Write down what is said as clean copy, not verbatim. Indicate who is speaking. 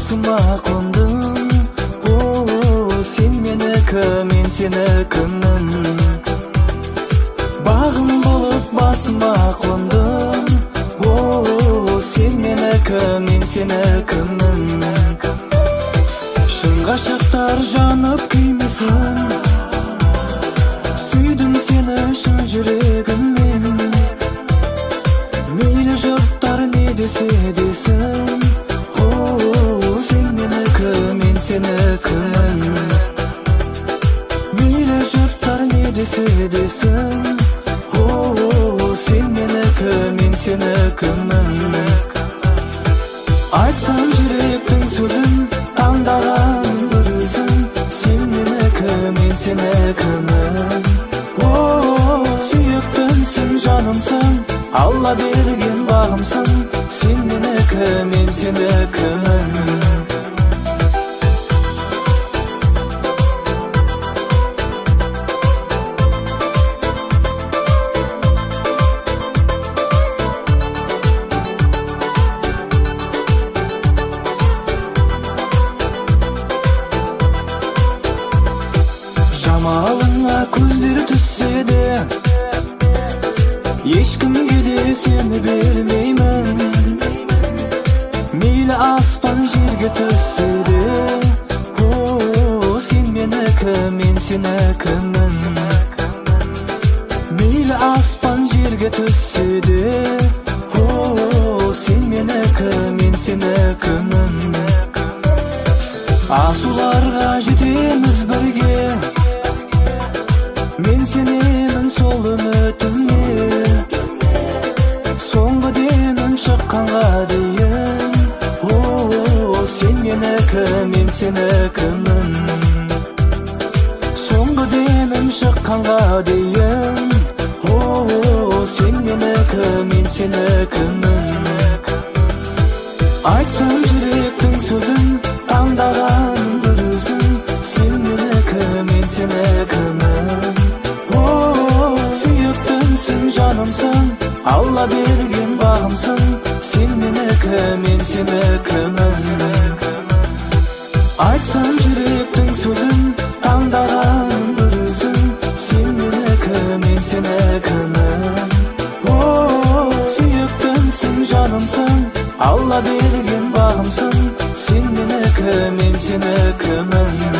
Speaker 1: басыма қондың, сен менікі, мен сенікімін. Бағым болып басыма қондың, сен менікі, мен сенікімін. Шын ғашықтар жанып күймесін, сүйдім сені шын жүрегіммен. Мейлі жұрттар не десе десін, сен менікі, мен сенікімін. Мейлі жұрттар не десе десін, сен менікі, мен сенікімін. Айтсам жүректің сөзін, таңдаған бір өзің, сен менікі, мен сенікімін. Сүйіктімсің, жанымсың, Алла берген бағымсың, сен менікі, мен сенікімін. Жамалыңа көздері түссе де, ешкімге де сені бермеймін. Мейлі аспан жерге түссе де, сен менікі, мен сенікімін. Мейлі аспан жерге түссе де, сен менікі, мен сенікімін. Асуларға жетеміз бірге, мен сенемін сол үмітіме. Соңғы демім шыққанға дейін, сен менікі, мен сенікімін. Соңғы демім шыққанға дейін, сен менікі, мен сенікімін. Айтсам жүректің сөзін, таңдаған бір өзің, сен менікі, мен сенікімін. Сүйіктімсің, жанымсың, Алла берген бағымсың, сен менікі, мен сенікімін. Айтсам жүректің сөзін, таңдаған бір өзің, сен менікі, мен сенікімін. Сүйіктімсің, жанымсың, Алла берген бағымсың, сен менікі, мен сенікімін.